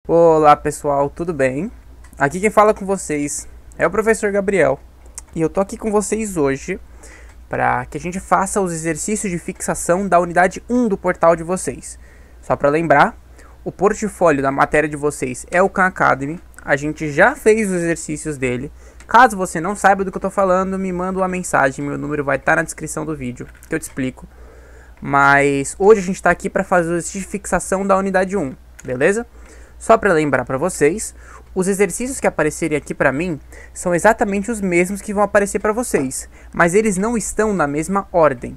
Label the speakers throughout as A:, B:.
A: Olá pessoal, tudo bem? Aqui quem fala com vocês é o professor Gabriel e eu tô aqui com vocês hoje para que a gente faça os exercícios de fixação da unidade 1 do portal de vocês. Só para lembrar, o portfólio da matéria de vocês é o Khan Academy, a gente já fez os exercícios dele. Caso você não saiba do que eu tô falando, me manda uma mensagem, meu número vai estar na descrição do vídeo que eu te explico. Mas hoje a gente está aqui para fazer o exercício de fixação da unidade 1, beleza? Só para lembrar para vocês, os exercícios que aparecerem aqui para mim são exatamente os mesmos que vão aparecer para vocês, mas eles não estão na mesma ordem.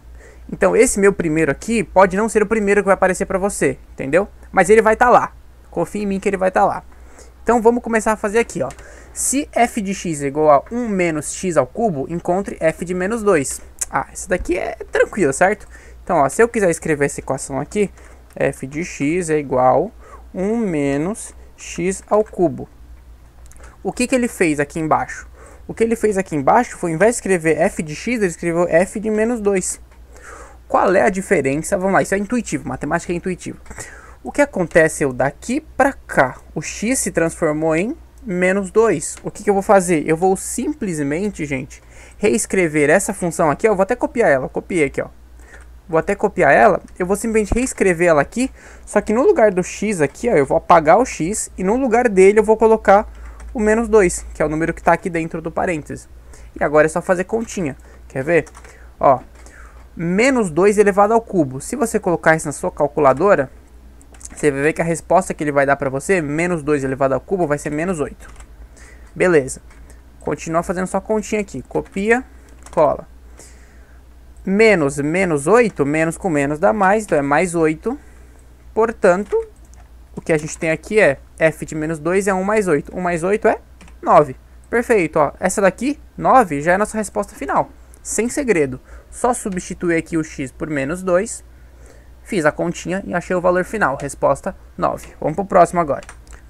A: Então esse meu primeiro aqui pode não ser o primeiro que vai aparecer para você, entendeu? Mas ele vai estar lá, confia em mim que ele vai estar lá. Então vamos começar a fazer aqui, ó. Se f de x é igual a 1 menos x ao cubo, encontre f de menos 2. Ah, isso daqui é tranquilo, certo? Então, ó, se eu quiser escrever essa equação aqui, f de x é igual a 1 menos x ao cubo. O que ele fez aqui embaixo? O que ele fez aqui embaixo foi, ao invés de escrever f de x, ele escreveu f de menos 2. Qual é a diferença? Vamos lá, isso é intuitivo, matemática é intuitiva. O que acontece daqui para cá? O x se transformou em menos 2. O que eu vou fazer? Eu vou simplesmente, gente, reescrever essa função aqui. Ó, eu vou até copiar ela, copiei aqui, ó. Vou até copiar ela, eu vou simplesmente reescrever ela aqui, só que no lugar do x aqui, ó, eu vou apagar o x e no lugar dele eu vou colocar o menos 2, que é o número que está aqui dentro do parênteses. E agora é só fazer continha, quer ver? Ó, menos 2 elevado ao cubo. Se você colocar isso na sua calculadora, você vai ver que a resposta que ele vai dar para você, menos 2 elevado ao cubo, vai ser menos 8. Beleza. Continua fazendo sua continha aqui, copia, cola. Menos 8, menos com menos dá mais, então é mais 8. Portanto, o que a gente tem aqui é f de menos 2 é 1 mais 8. 1 mais 8 é 9. Perfeito, ó. Essa daqui, 9, já é a nossa resposta final. Sem segredo. Só substituir aqui o x por menos 2. Fiz a continha e achei o valor final. Resposta 9. Vamos para o próximo agora.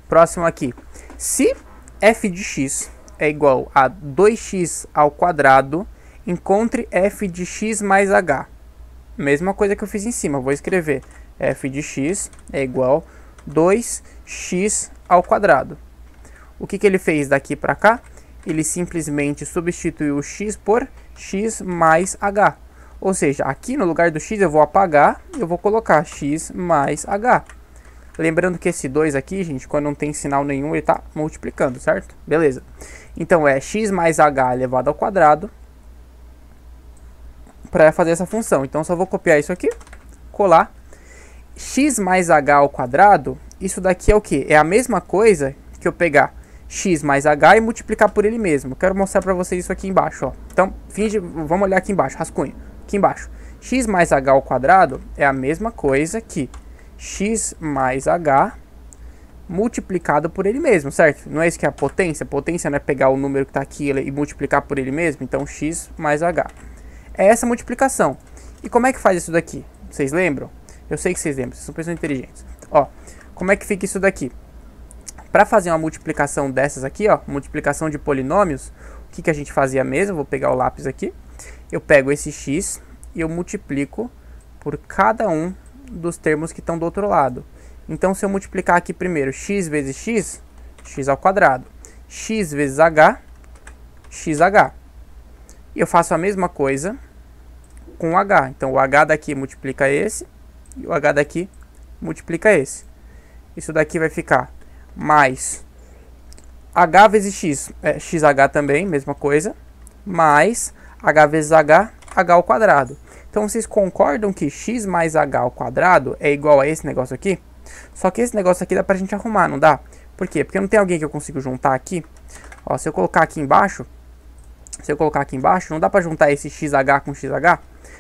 A: Próximo aqui. Se f de x é igual a 2x ao quadrado, encontre f de x mais h. Mesma coisa que eu fiz em cima. Vou escrever f de x é igual a 2x ao quadrado. O que ele fez daqui para cá? Ele simplesmente substituiu o x por x mais h. Ou seja, aqui no lugar do x eu vou apagar e eu vou colocar x mais h. Lembrando que esse 2 aqui, gente, quando não tem sinal nenhum, ele está multiplicando, certo? Beleza. Então é x mais h elevado ao quadrado para fazer essa função. Então só vou copiar isso aqui, colar. X mais h ao quadrado, isso daqui é o que? É a mesma coisa que eu pegar x mais h e multiplicar por ele mesmo. Quero mostrar para vocês isso aqui embaixo, ó. Então, vamos olhar aqui embaixo, rascunho. Aqui embaixo, x mais h ao quadrado é a mesma coisa que x mais h multiplicado por ele mesmo, certo? Não é isso que é a potência? A potência não é pegar o número que está aqui e multiplicar por ele mesmo? Então, x mais h. É essa multiplicação. E como é que faz isso daqui? Vocês lembram? Eu sei que vocês lembram, vocês são pessoas inteligentes. Ó, como é que fica isso daqui? Para fazer uma multiplicação dessas aqui, ó, multiplicação de polinômios, o que a gente fazia mesmo? Vou pegar o lápis aqui. Eu pego esse x e eu multiplico por cada um dos termos que estão do outro lado. Então, se eu multiplicar aqui primeiro x vezes x, x ao quadrado. X vezes h, xh. E eu faço a mesma coisa com o h. Então, o h daqui multiplica esse e o h daqui multiplica esse. Isso daqui vai ficar mais h vezes x, xh também, mesma coisa, mais h vezes h, h ao quadrado. Então, vocês concordam que x mais h ao quadrado é igual a esse negócio aqui? Só que esse negócio aqui dá pra gente arrumar, não dá? Por quê? Porque não tem alguém que eu consigo juntar aqui. Ó, se eu colocar aqui embaixo, não dá para juntar esse xh com xh.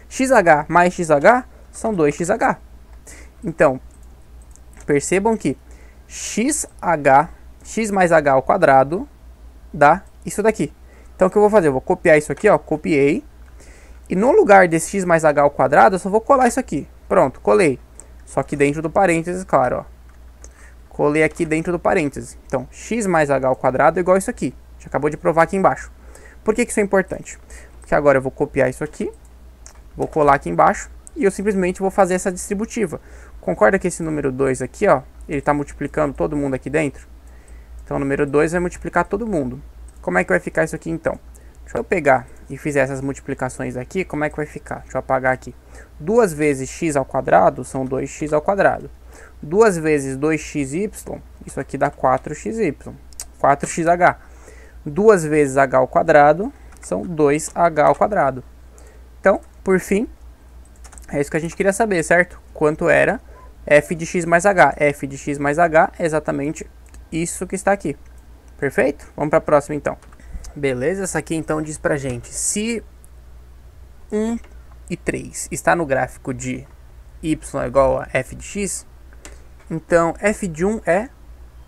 A: Xh mais xh são 2xh. Então, percebam que x mais h ao quadrado dá isso daqui. Então, o que eu vou fazer? Eu vou copiar isso aqui, ó, copiei. E no lugar desse x mais h ao quadrado, eu só vou colar isso aqui. Pronto, colei. Só que dentro do parênteses, claro, ó. Colei aqui dentro do parênteses. Então, x mais h ao quadrado é igual a isso aqui. A gente acabou de provar aqui embaixo. Por que isso é importante? Porque agora eu vou copiar isso aqui, vou colar aqui embaixo e eu simplesmente vou fazer essa distributiva. Concorda que esse número 2 aqui, ó, ele está multiplicando todo mundo aqui dentro? Então o número 2 vai multiplicar todo mundo. Como é que vai ficar isso aqui então? Deixa eu pegar e fizer essas multiplicações aqui, como é que vai ficar? Deixa eu apagar aqui. 2 vezes x ao quadrado são 2x ao quadrado. 2 vezes 2xy, isso aqui dá 4xy, 4xh. 2 vezes h ao quadrado são 2h ao quadrado. Então, por fim, é isso que a gente queria saber, certo? Quanto era f de x mais h. F de x mais h é exatamente isso que está aqui. Perfeito? Vamos para a próxima então. Beleza, essa aqui então diz pra gente, se 1 e 3 está no gráfico de y igual a f de x, então f de 1 é...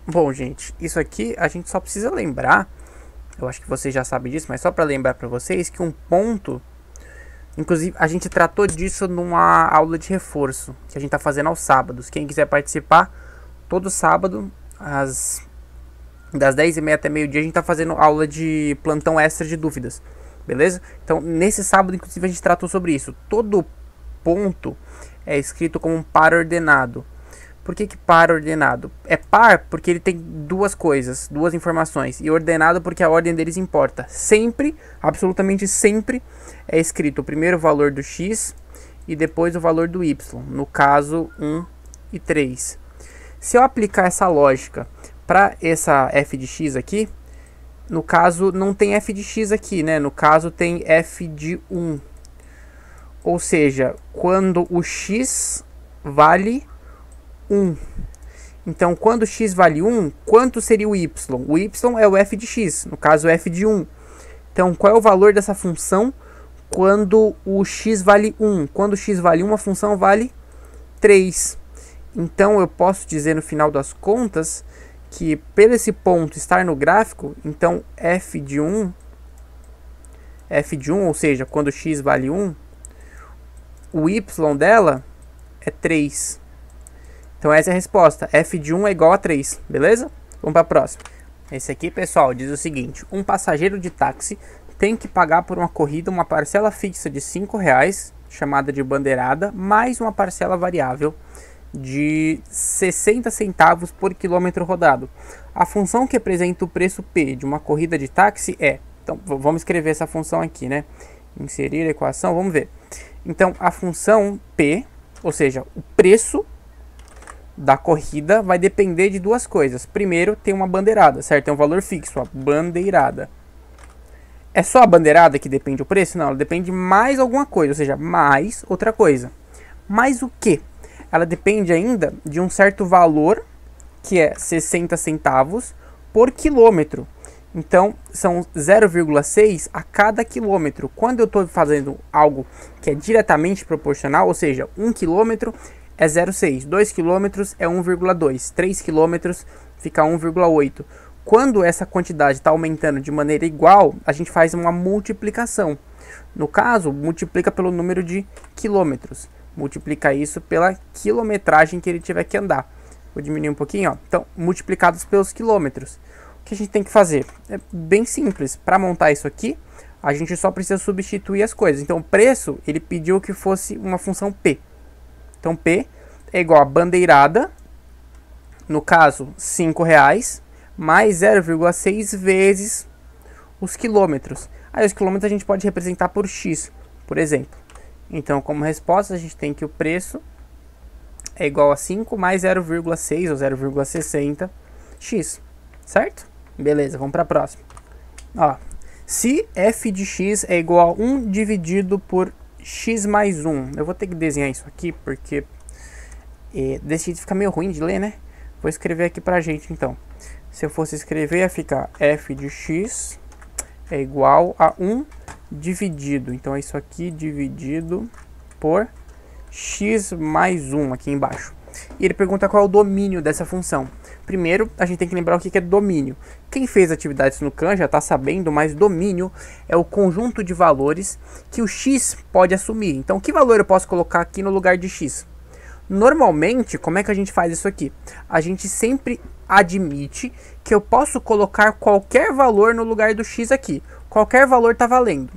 A: Bom, gente, isso aqui a gente só precisa lembrar, eu acho que vocês já sabem disso, mas só para lembrar para vocês que um ponto, inclusive a gente tratou disso numa aula de reforço, que a gente tá fazendo aos sábados. Quem quiser participar, todo sábado, das 10h30 até meio-dia, a gente tá fazendo aula de plantão extra de dúvidas, beleza? Então, nesse sábado, inclusive, a gente tratou sobre isso. Todo ponto é escrito como um par ordenado. Por que par ordenado? É par porque ele tem duas coisas, duas informações. E ordenado porque a ordem deles importa. Sempre, absolutamente sempre, é escrito o primeiro valor do x e depois o valor do y. No caso, 1 e 3. Se eu aplicar essa lógica para essa f de x aqui, no caso não tem f de x aqui, né? No caso tem f de 1. Ou seja, quando o x vale 1. Então, quando x vale 1, quanto seria o y? O y é o f de x, no caso f de 1. Então, qual é o valor dessa função quando o x vale 1? Quando o x vale 1, a função vale 3. Então, eu posso dizer no final das contas que, pelo esse ponto estar no gráfico, então f de 1, ou seja, quando x vale 1, o y dela é 3. Então essa é a resposta, f de 1 é igual a 3, beleza? Vamos para a próxima. Esse aqui, pessoal, diz o seguinte, um passageiro de táxi tem que pagar por uma corrida uma parcela fixa de R$5, chamada de bandeirada, mais uma parcela variável de 60 centavos por quilômetro rodado. A função que representa o preço P de uma corrida de táxi é... Então, vamos escrever essa função aqui, né? Inserir a equação, vamos ver. Então, a função P, ou seja, o preço da corrida vai depender de duas coisas. Primeiro, tem uma bandeirada, certo? Tem um valor fixo, a bandeirada. É só a bandeirada que depende do preço? Não, ela depende de mais alguma coisa, ou seja, mais outra coisa. Mais o quê? Ela depende ainda de um certo valor, que é 60 centavos por quilômetro. Então, são 0,6 a cada quilômetro. Quando eu estou fazendo algo que é diretamente proporcional, ou seja, 1 quilômetro é 0,6, 2 quilômetros é 1,2, 3 quilômetros fica 1,8. Quando essa quantidade está aumentando de maneira igual, a gente faz uma multiplicação. No caso, multiplica pelo número de quilômetros. Multiplica isso pela quilometragem que ele tiver que andar. Vou diminuir um pouquinho, ó. Então, multiplicados pelos quilômetros. O que a gente tem que fazer? É bem simples. Para montar isso aqui, a gente só precisa substituir as coisas. Então, o preço, ele pediu que fosse uma função P. Então, P é igual a bandeirada, no caso, R$5, mais 0,6 vezes os quilômetros. Aí, os quilômetros a gente pode representar por X, por exemplo. Então, como resposta, a gente tem que o preço é igual a 5 mais 0,6 ou 0,60 x, certo? Beleza, vamos para a próxima. Ó, se f de x é igual a 1 dividido por x mais 1, eu vou ter que desenhar isso aqui porque desse jeito fica meio ruim de ler, né? Vou escrever aqui pra gente então. Se eu fosse escrever, ia ficar f de x é igual a 1 dividido, então é isso aqui dividido por x mais 1 aqui embaixo. E ele pergunta qual é o domínio dessa função. Primeiro, a gente tem que lembrar o que é domínio. Quem fez atividades no Khan já está sabendo, mas domínio é o conjunto de valores que o x pode assumir. Então, que valor eu posso colocar aqui no lugar de x? Normalmente, como é que a gente faz isso aqui? A gente sempre admite que eu posso colocar qualquer valor no lugar do x aqui. Qualquer valor está valendo.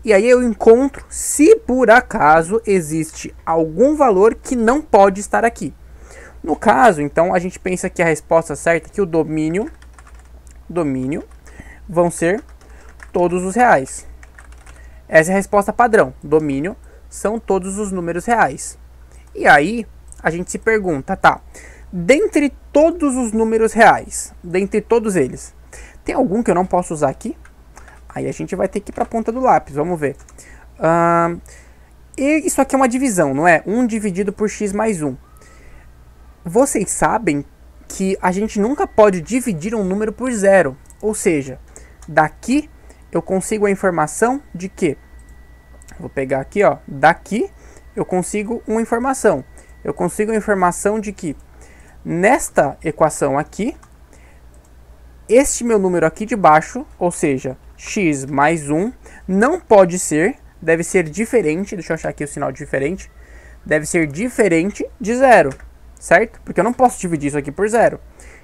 A: E aí eu encontro se por acaso existe algum valor que não pode estar aqui. No caso, então, a gente pensa que a resposta certa é que o domínio vão ser todos os reais. Essa é a resposta padrão. Domínio são todos os números reais. E aí, a gente se pergunta, tá, dentre todos os números reais, dentre todos eles, tem algum que eu não posso usar aqui? Aí a gente vai ter que ir para a ponta do lápis, vamos ver. E isso aqui é uma divisão, não é? 1 dividido por x mais 1. Vocês sabem que a gente nunca pode dividir um número por zero. Ou seja, daqui eu consigo a informação de que... Vou pegar aqui, ó. Daqui eu consigo uma informação. Eu consigo a informação de que nesta equação aqui, este meu número aqui de baixo, ou seja, x mais 1, não pode ser, deve ser diferente, deixa eu achar aqui o sinal de diferente, deve ser diferente de zero, certo? Porque eu não posso dividir isso aqui por zero.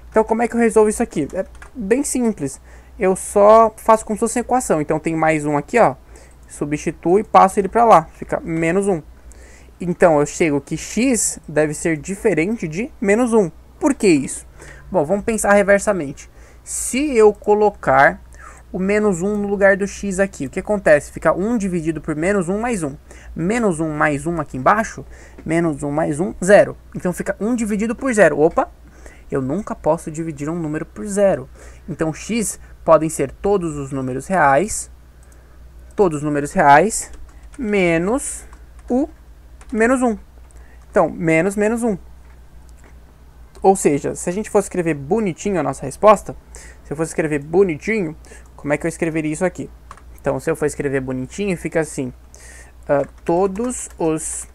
A: Então, como é que eu resolvo isso aqui? É bem simples. Eu só faço como se fosse uma equação. Então, tem mais 1 aqui, ó. Substituo e passo ele para lá. Fica menos 1. Então, eu chego que x deve ser diferente de menos 1. Por que isso? Bom, vamos pensar reversamente. Se eu colocar o menos 1 no lugar do x aqui, o que acontece? Fica 1 dividido por menos 1 mais 1. Menos 1 mais 1 aqui embaixo, menos 1 mais 1, 0. Então, fica 1 dividido por 0. Opa! Eu nunca posso dividir um número por 0. Então, x podem ser todos os números reais, menos o menos 1. Então, menos 1. Ou seja, se a gente fosse escrever bonitinho a nossa resposta, se eu fosse escrever bonitinho, como é que eu escreveria isso aqui? Então, se eu for escrever bonitinho, fica assim. Todos os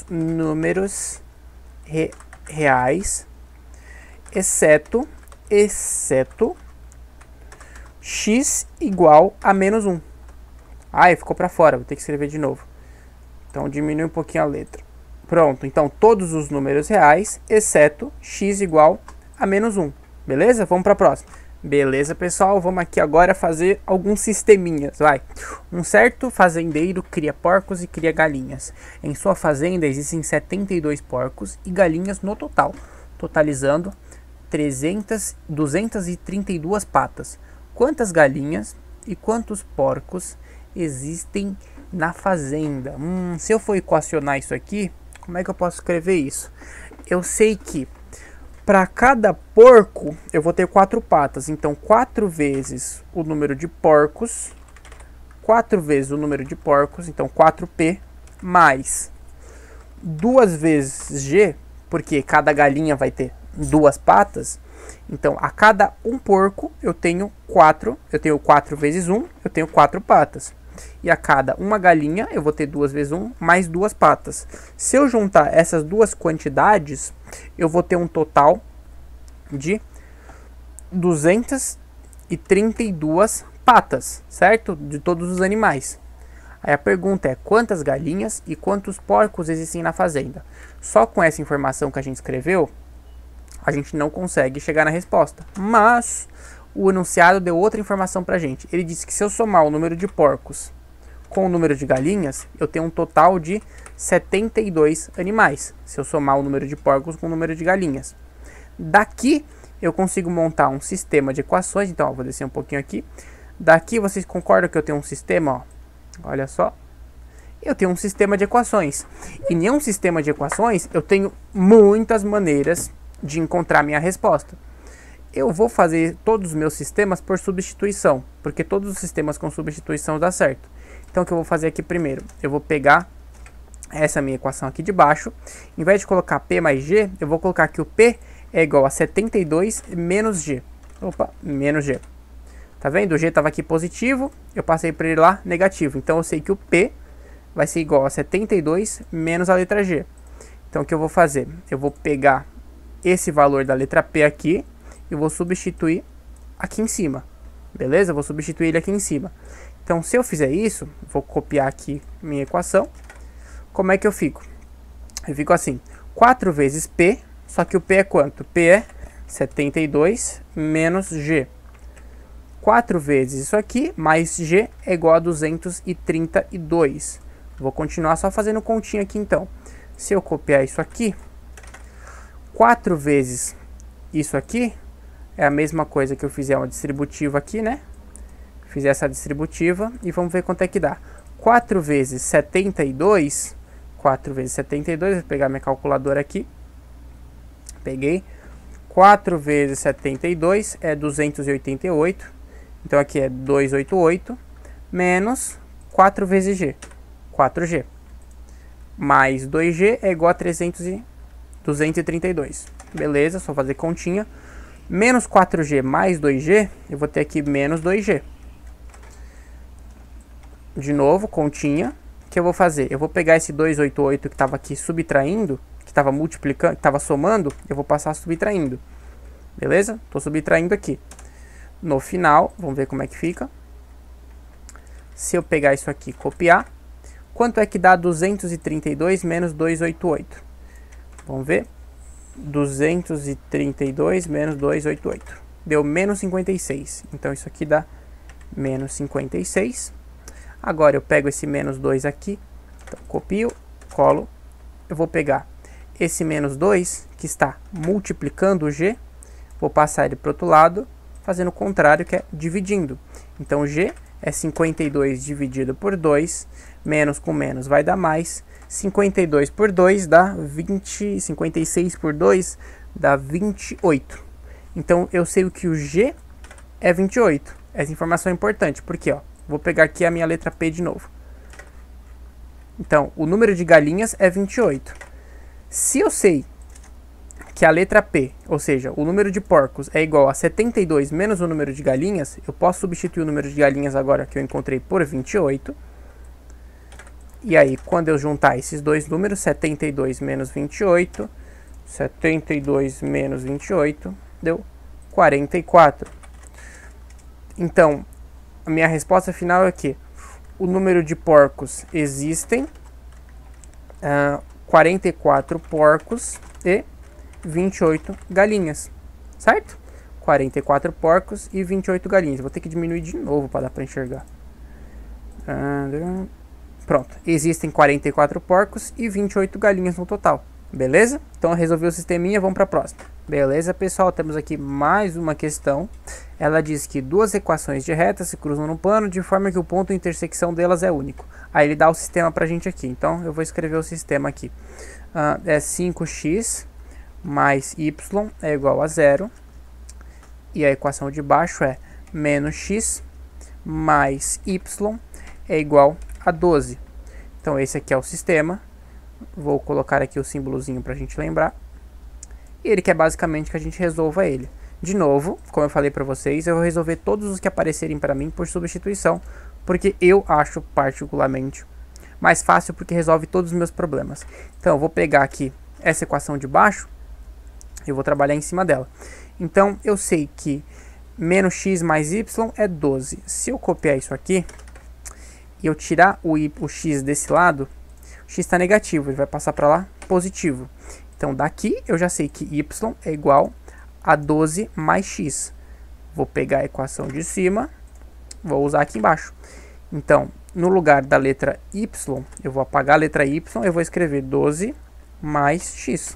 A: números reais, exceto x igual a menos 1. Ai, ficou para fora, vou ter que escrever de novo. Então, diminui um pouquinho a letra. Pronto, então todos os números reais, exceto x igual a menos 1. Beleza? Vamos para a próxima. Beleza, pessoal? Vamos aqui agora fazer alguns sisteminhas, vai. Um certo fazendeiro cria porcos e cria galinhas. Em sua fazenda existem 72 porcos e galinhas no total, totalizando 232 patas. Quantas galinhas e quantos porcos existem na fazenda? Se eu for equacionar isso aqui, como é que eu posso escrever isso? Eu sei que para cada porco eu vou ter 4 patas. Então, 4 vezes o número de porcos. 4 vezes o número de porcos. Então, 4p mais 2 vezes g, porque cada galinha vai ter 2 patas. Então, a cada um porco eu tenho 4. Eu tenho 4 vezes 1, eu tenho 4 patas. E a cada uma galinha eu vou ter 2 vezes 1 mais 2 patas. Se eu juntar essas duas quantidades, eu vou ter um total de 232 patas, certo? De todos os animais. Aí a pergunta é: quantas galinhas e quantos porcos existem na fazenda? Só com essa informação que a gente escreveu, a gente não consegue chegar na resposta. Mas o enunciado deu outra informação pra gente. Ele disse que se eu somar o número de porcos com o número de galinhas, eu tenho um total de 72 animais. Se eu somar o número de porcos com o número de galinhas. Daqui eu consigo montar um sistema de equações. Então, ó, vou descer um pouquinho aqui. Daqui vocês concordam que eu tenho um sistema, ó. Olha só. Eu tenho um sistema de equações. E em um sistema de equações, eu tenho muitas maneiras de encontrar minha resposta. Eu vou fazer todos os meus sistemas por substituição, porque todos os sistemas com substituição dá certo. Então, o que eu vou fazer aqui primeiro? Eu vou pegar essa minha equação aqui de baixo. Em vez de colocar P mais G, eu vou colocar que o P é igual a 72 menos G. Opa, menos G. Tá vendo? O G estava aqui positivo, eu passei para ele lá negativo. Então, eu sei que o P vai ser igual a 72 menos a letra G. Então, o que eu vou fazer? Eu vou pegar esse valor da letra P aqui, eu vou substituir aqui em cima, beleza? Eu vou substituir ele aqui em cima. Então, se eu fizer isso, vou copiar aqui minha equação. Como é que eu fico? Eu fico assim, 4 vezes P, só que o P é quanto? P é 72 menos G. 4 vezes isso aqui, mais G é igual a 232. Vou continuar só fazendo continha aqui então. Se eu copiar isso aqui, 4 vezes isso aqui é a mesma coisa que eu fizer uma distributiva aqui, né? Fizer essa distributiva e vamos ver quanto é que dá. 4 vezes 72, 4 vezes 72, vou pegar minha calculadora aqui. Peguei. 4 vezes 72 é 288. Então aqui é 288 menos 4 vezes G, 4G. Mais 2G é igual a 232. Beleza, só fazer continha. Menos 4G mais 2G, eu vou ter aqui menos 2G. De novo, continha. O que eu vou fazer? Eu vou pegar esse 288 que estava aqui subtraindo, que estava multiplicando, que estava somando, eu vou passar subtraindo. Beleza? Estou subtraindo aqui. No final, vamos ver como é que fica. Se eu pegar isso aqui e copiar, quanto é que dá 232 menos 288? Vamos ver. 232 menos 288. Deu menos 56. Então isso aqui dá menos 56. Agora eu pego esse menos 2 aqui. Então, copio, colo. Eu vou pegar esse menos 2 que está multiplicando o G. Vou passar ele para o outro lado, fazendo o contrário, que é dividindo. Então G é 52 dividido por 2. Menos com menos vai dar mais. 52 por 2 dá 20, 56 por 2 dá 28. Então eu sei o que o G é 28. Essa informação é importante, porque ó, vou pegar aqui a minha letra P de novo. Então, o número de galinhas é 28. Se eu sei que a letra P, ou seja, o número de porcos é igual a 72 menos o número de galinhas, eu posso substituir o número de galinhas agora que eu encontrei por 28. E aí, quando eu juntar esses dois números, 72 menos 28, 72 menos 28, deu 44. Então, a minha resposta final é que o número de porcos existem, 44 porcos e 28 galinhas, certo? 44 porcos e 28 galinhas. Vou ter que diminuir de novo para dar para enxergar. Pronto, existem 44 porcos e 28 galinhas no total, beleza? Então eu resolvi o sisteminha, vamos para a próxima. Beleza, pessoal, temos aqui mais uma questão. Ela diz que duas equações de reta se cruzam no plano de forma que o ponto de intersecção delas é único. Aí ele dá o sistema para a gente aqui, então eu vou escrever o sistema aqui. É 5x mais y é igual a 0. E a equação de baixo é menos x mais y é igual a 12. Então esse aqui é o sistema. Vou colocar aqui o símbolozinho para a gente lembrar. E ele quer basicamente que a gente resolva ele. De novo, como eu falei para vocês, eu vou resolver todos os que aparecerem para mim por substituição, porque eu acho particularmente mais fácil, porque resolve todos os meus problemas. Então eu vou pegar aqui essa equação de baixo, eu vou trabalhar em cima dela. Então eu sei que menos x mais y é 12. Se eu copiar isso aqui e eu tirar o x desse lado, o x está negativo, ele vai passar para lá positivo. Então daqui eu já sei que y é igual a 12 mais x. Vou pegar a equação de cima, vou usar aqui embaixo. Então, no lugar da letra y, eu vou apagar a letra y, eu vou escrever 12 mais x.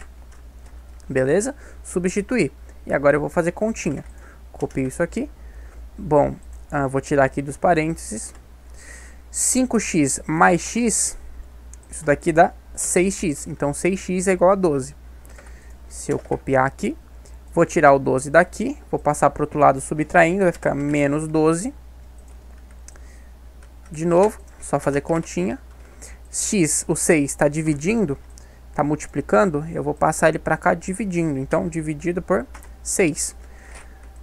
A: Beleza? Substituir. E agora eu vou fazer continha. Copio isso aqui. Bom, vou tirar aqui dos parênteses. 5x mais x, isso daqui dá 6x. Então 6x é igual a 12. Se eu copiar aqui, vou tirar o 12 daqui, vou passar para o outro lado subtraindo, vai ficar menos 12. De novo, só fazer continha. X, o 6 está dividindo, está multiplicando, eu vou passar ele para cá dividindo. Então, dividido por 6.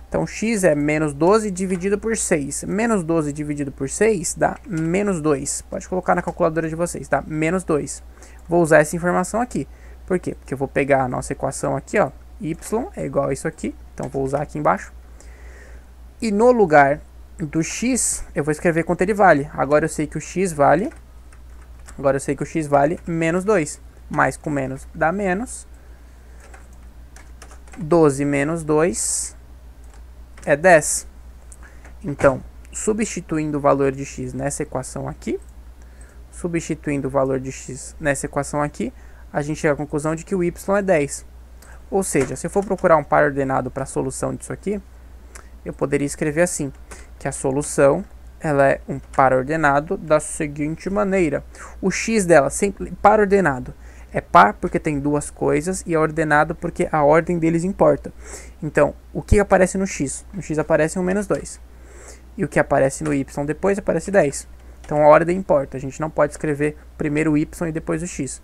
A: Então, x é menos 12 dividido por 6. Menos 12 dividido por 6 dá menos 2. Pode colocar na calculadora de vocês, dá menos 2. Vou usar essa informação aqui. Por quê? Porque eu vou pegar a nossa equação aqui, ó. Y é igual a isso aqui. Então, vou usar aqui embaixo. E no lugar do x, eu vou escrever quanto ele vale. Agora eu sei que o x vale... Agora eu sei que o x vale menos 2. Mais com menos dá menos. 12 menos 2... é 10. Então, substituindo o valor de x nessa equação aqui, substituindo o valor de x nessa equação aqui, a gente chega à conclusão de que o y é 10. Ou seja, se eu for procurar um par ordenado para a solução disso aqui, eu poderia escrever assim, que a solução ela é um par ordenado da seguinte maneira. O x dela, sempre par ordenado, é par porque tem duas coisas e é ordenado porque a ordem deles importa. Então, o que aparece no x? No x aparece um menos 2. E o que aparece no y depois aparece 10. Então, a ordem importa. A gente não pode escrever primeiro o y e depois o x.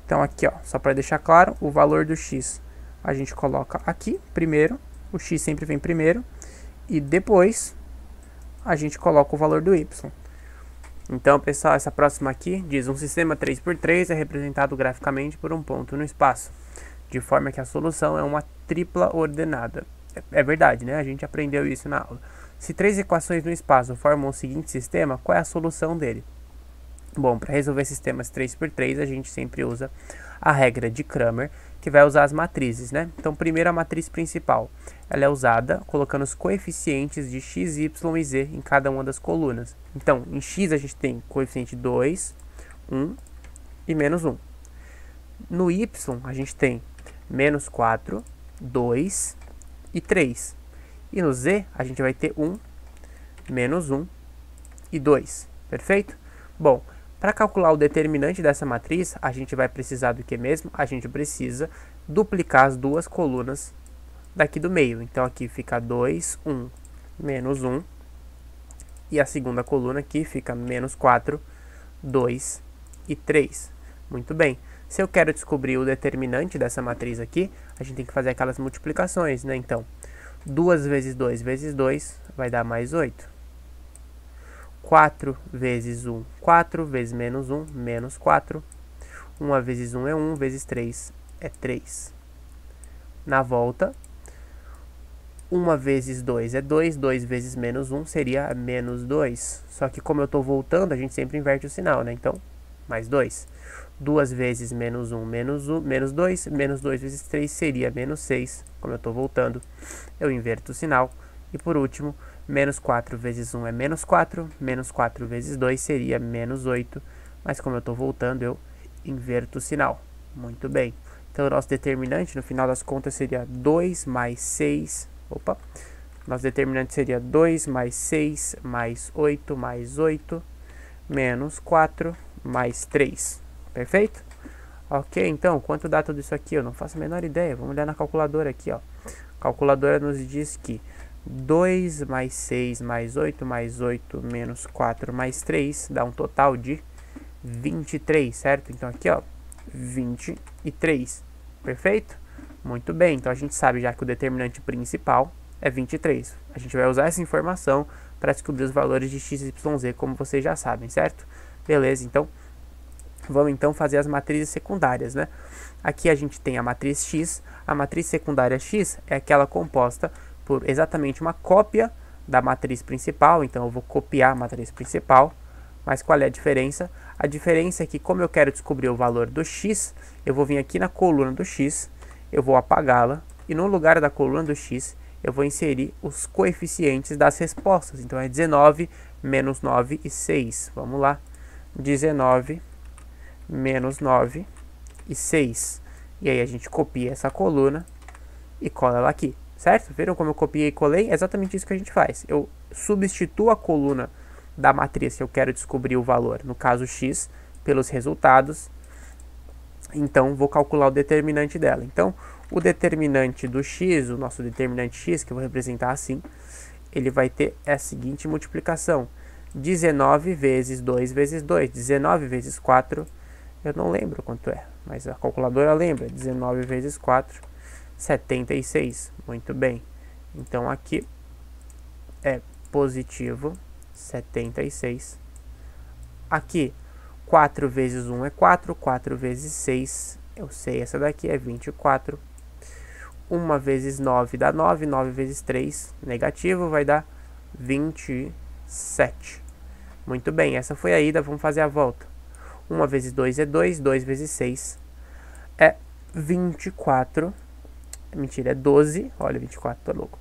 A: Então, aqui, ó, só para deixar claro, o valor do x a gente coloca aqui primeiro. O x sempre vem primeiro. E depois a gente coloca o valor do y. Então, pessoal, essa próxima aqui diz: um sistema 3×3 é representado graficamente por um ponto no espaço, de forma que a solução é uma tripla ordenada. É verdade, né? A gente aprendeu isso na aula. Se três equações no espaço formam o seguinte sistema, qual é a solução dele? Bom, para resolver sistemas 3×3, a gente sempre usa a regra de Cramer, que vai usar as matrizes, né? Então, primeiro a matriz principal. Ela é usada colocando os coeficientes de x, y e z em cada uma das colunas. Então, em x a gente tem coeficiente 2, 1 e menos 1. No y a gente tem menos 4, 2 e 3. E no z a gente vai ter 1, menos 1 e 2. Perfeito? Bom, para calcular o determinante dessa matriz, a gente vai precisar do que mesmo? A gente precisa duplicar as duas colunas daqui do meio. Então, aqui fica 2, 1, menos 1. E a segunda coluna aqui fica menos 4, 2 e 3. Muito bem. Se eu quero descobrir o determinante dessa matriz aqui, a gente tem que fazer aquelas multiplicações, né? Então, 2 vezes 2 vezes 2 vai dar mais 8. 4 vezes 1, 4 vezes menos 1, menos 4. 1 vezes 1 é 1, vezes 3 é 3. Na volta, 1 vezes 2 é 2, 2 vezes menos 1 seria menos 2. Só que como eu estou voltando, a gente sempre inverte o sinal, né? Então, mais 2. 2 vezes menos 1, menos 2. Menos 2 vezes 3 seria menos 6. Como eu estou voltando, eu inverto o sinal. E por último, menos 4 vezes 1 é menos 4. Menos 4 vezes 2 seria menos 8. Mas como eu estou voltando, eu inverto o sinal. Muito bem. Então, o nosso determinante, no final das contas, seria 2 mais 6. Opa! Nosso determinante seria 2 mais 6 mais 8 mais 8 menos 4 mais 3. Perfeito? Ok, então, quanto dá tudo isso aqui? Eu não faço a menor ideia. Vamos olhar na calculadora aqui, ó. A calculadora nos diz que 2 mais 6 mais 8 mais 8 menos 4 mais 3 dá um total de 23, certo? Então, aqui, ó, 23. Perfeito? Muito bem. Então, a gente sabe já que o determinante principal é 23. A gente vai usar essa informação para descobrir os valores de x, y, z, como vocês já sabem, certo? Beleza, então, vamos então fazer as matrizes secundárias, né? Aqui a gente tem a matriz x. A matriz secundária x é aquela composta por exatamente uma cópia da matriz principal. Então, eu vou copiar a matriz principal. Mas qual é a diferença? A diferença é que, como eu quero descobrir o valor do x, eu vou vir aqui na coluna do x, eu vou apagá-la, e no lugar da coluna do x, eu vou inserir os coeficientes das respostas. Então, é 19, menos 9 e 6. Vamos lá. 19, menos 9 e 6. E aí, a gente copia essa coluna e cola ela aqui, certo? Viram como eu copiei e colei? É exatamente isso que a gente faz. Eu substituo a coluna da matriz que eu quero descobrir o valor, no caso x, pelos resultados. Então, vou calcular o determinante dela. Então, o determinante do x, o nosso determinante x, que eu vou representar assim, ele vai ter a seguinte multiplicação. 19 vezes 2 vezes 2. 19 vezes 4, eu não lembro quanto é, mas a calculadora lembra. 19 vezes 4, 76. Muito bem. Então, aqui é positivo 76. Aqui, 4 vezes 1 é 4. 4 vezes 6, eu sei, essa daqui é 24. 1 vezes 9 dá 9. 9 vezes 3, negativo, vai dar 27. Muito bem, essa foi a ida, vamos fazer a volta. 1 vezes 2 é 2. 2 vezes 6 é 24. Mentira, é 12. Olha, 24, tô louco.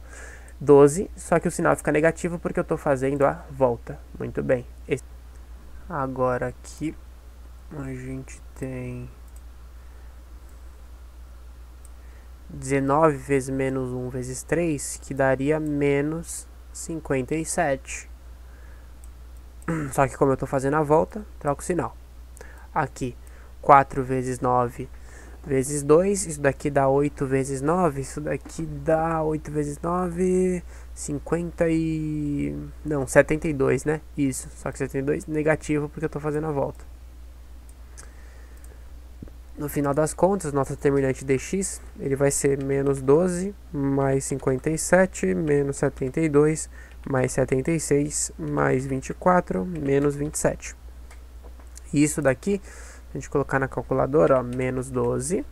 A: 12, só que o sinal fica negativo porque eu estou fazendo a volta. Muito bem. Agora aqui a gente tem 19 vezes menos 1 vezes 3, que daria menos 57. Só que como eu estou fazendo a volta, troco o sinal. Aqui, 4 vezes 9 vezes 2, isso daqui dá 8 vezes 9, isso daqui dá 8 vezes 9, 72, né? Isso, só que 72 negativo porque eu estou fazendo a volta. No final das contas, nosso determinante dx, ele vai ser menos 12 mais 57, menos 72, mais 76, mais 24, menos 27. E isso daqui, a gente colocar na calculadora, ó, menos 12,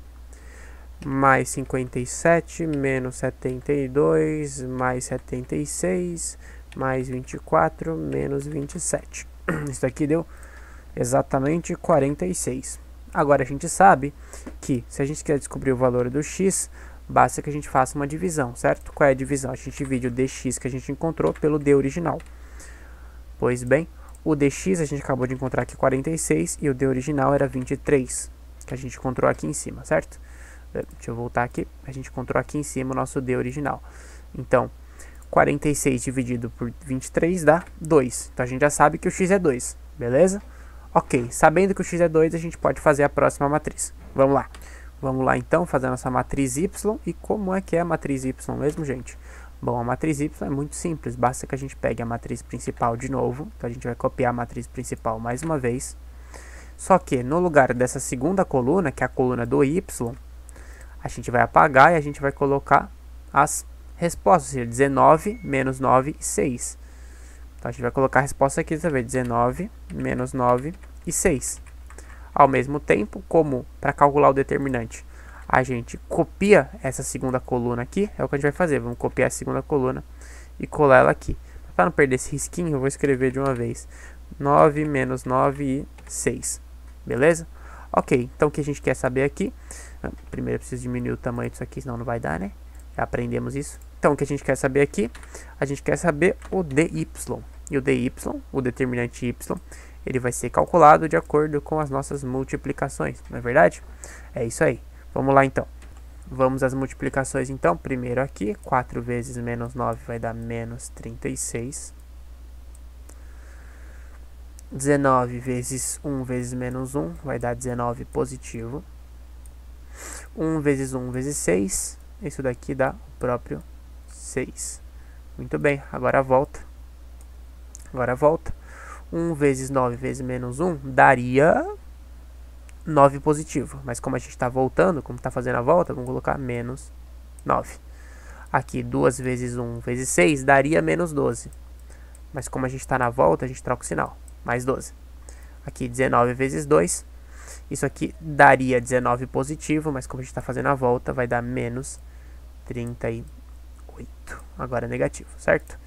A: mais 57, menos 72, mais 76, mais 24, menos 27. Isso daqui deu exatamente 46. Agora a gente sabe que se a gente quer descobrir o valor do x, basta que a gente faça uma divisão, certo? Qual é a divisão? A gente divide o dx que a gente encontrou pelo d original. Pois bem, o dx a gente acabou de encontrar aqui 46 e o d original era 23, que a gente encontrou aqui em cima, certo? Deixa eu voltar aqui, a gente encontrou aqui em cima o nosso d original. Então, 46 dividido por 23 dá 2. Então a gente já sabe que o x é 2, beleza? Ok, sabendo que o x é 2, a gente pode fazer a próxima matriz. Vamos lá. Vamos lá então, fazer a nossa matriz y. E como é que é a matriz y mesmo, gente? Bom, a matriz y é muito simples, basta que a gente pegue a matriz principal de novo. Então a gente vai copiar a matriz principal mais uma vez. Só que no lugar dessa segunda coluna, que é a coluna do y, a gente vai apagar e a gente vai colocar as respostas, ou seja, 19, menos 9 e 6. Então a gente vai colocar a resposta aqui, você vê, 19, menos 9 e 6. Ao mesmo tempo, como para calcular o determinante, a gente copia essa segunda coluna aqui, é o que a gente vai fazer. Vamos copiar a segunda coluna e colar ela aqui. Para não perder esse risquinho, eu vou escrever de uma vez. 9, menos 9 e 6. Beleza? Ok, então o que a gente quer saber aqui? Primeiro eu preciso diminuir o tamanho disso aqui, senão não vai dar, né? Já aprendemos isso. Então o que a gente quer saber aqui? A gente quer saber o dy. E o dy, o determinante y, ele vai ser calculado de acordo com as nossas multiplicações, não é verdade? É isso aí. Vamos lá então. Vamos às multiplicações então. Primeiro aqui, 4 vezes menos 9 vai dar menos 36. 19 vezes 1 vezes menos 1 vai dar 19 positivo. 1 vezes 1 vezes 6, isso daqui dá o próprio 6. Muito bem, agora volta. Agora volta. 1 vezes 9 vezes menos 1 daria 9 positivo. Mas como a gente está voltando, como está fazendo a volta, vamos colocar menos 9. Aqui, 2 vezes 1 vezes 6 daria menos 12. Mas como a gente está na volta, a gente troca o sinal. Mais 12. Aqui, 19 vezes 2. Isso aqui daria 19 positivo, mas como a gente está fazendo a volta, vai dar menos 38. Agora negativo, certo?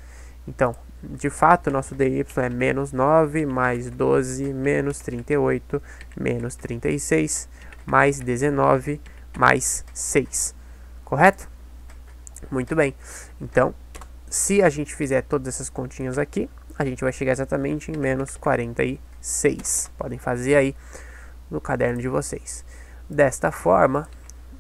A: Então, de fato, o nosso dy é menos 9, mais 12, menos 38, menos 36, mais 19, mais 6. Correto? Muito bem. Então, se a gente fizer todas essas continhas aqui, a gente vai chegar exatamente em menos 46. Podem fazer aí no caderno de vocês. Desta forma,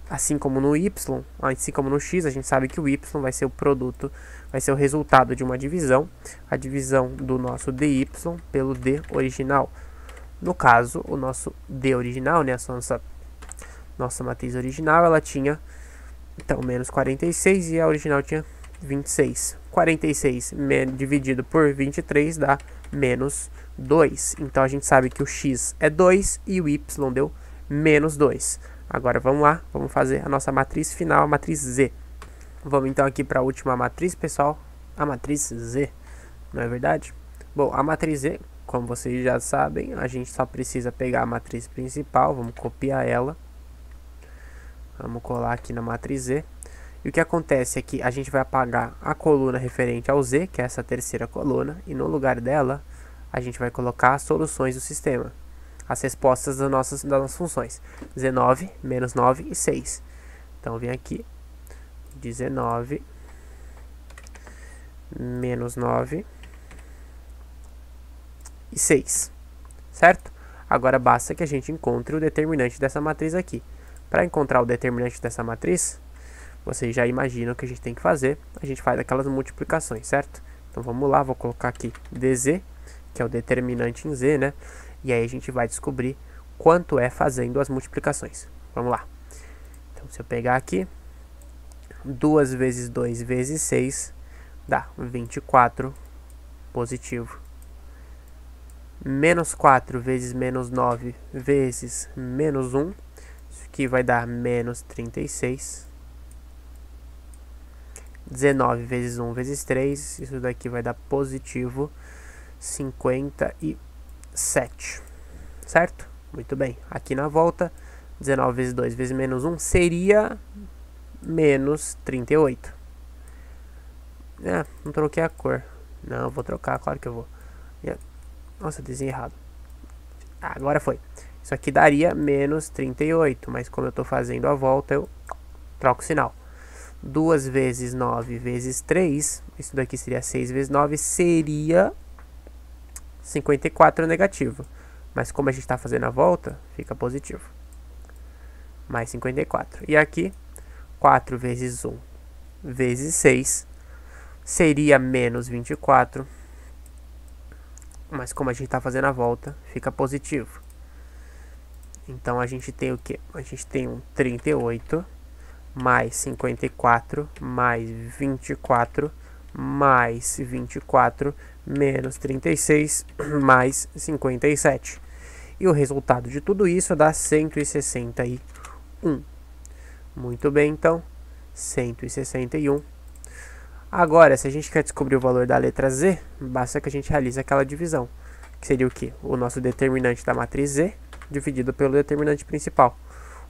A: assim como no y, assim como no x, a gente sabe que o y vai ser o produto, vai ser o resultado de uma divisão, a divisão do nosso dy pelo d original. No caso, o nosso d original, né, a nossa matriz original, ela tinha, então, menos 46 e a original tinha 26. 46 dividido por 23 dá menos 2. Então, a gente sabe que o x é 2 e o y deu menos 2. Agora, vamos lá, vamos fazer a nossa matriz final, a matriz Z. Vamos então aqui para a última matriz, pessoal, a matriz Z, não é verdade? Bom, a matriz Z, como vocês já sabem, a gente só precisa pegar a matriz principal, vamos copiar ela. Vamos colar aqui na matriz Z. E o que acontece é que a gente vai apagar a coluna referente ao Z, que é essa terceira coluna, e no lugar dela, a gente vai colocar as soluções do sistema, as respostas das nossas funções. 19, menos 9 e 6. Então, vem aqui, 19, menos 9 e 6, certo? Agora, basta que a gente encontre o determinante dessa matriz aqui. Para encontrar o determinante dessa matriz, vocês já imaginam o que a gente tem que fazer. A gente faz aquelas multiplicações, certo? Então vamos lá, vou colocar aqui dz, que é o determinante em z, né? E aí a gente vai descobrir quanto é fazendo as multiplicações. Vamos lá. Então se eu pegar aqui, 2 vezes 2 vezes 6 dá 24 positivo. Menos 4 vezes menos 9 vezes menos 1, isso aqui vai dar menos 36. 19 vezes 1 vezes 3, isso daqui vai dar positivo 57, certo? Muito bem, aqui na volta, 19 vezes 2 vezes menos 1 seria menos 38. Não troquei a cor. Não, vou trocar, claro que eu vou. Nossa, desenhei errado. Agora foi. Isso aqui daria menos 38, mas como eu estou fazendo a volta, eu troco o sinal. 2 vezes 9 vezes 3, isso daqui seria 6 vezes 9, seria 54 negativo. Mas como a gente está fazendo a volta, fica positivo. Mais 54. E aqui, 4 vezes 1 vezes 6, seria menos 24. Mas como a gente está fazendo a volta, fica positivo. Então a gente tem o que? A gente tem um 38 mais 54 mais 24 mais 24 menos 36 mais 57. E o resultado de tudo isso dá 161. Muito bem, então, 161. Agora, se a gente quer descobrir o valor da letra z, basta que a gente realize aquela divisão, que seria o quê? O nosso determinante da matriz z dividido pelo determinante principal.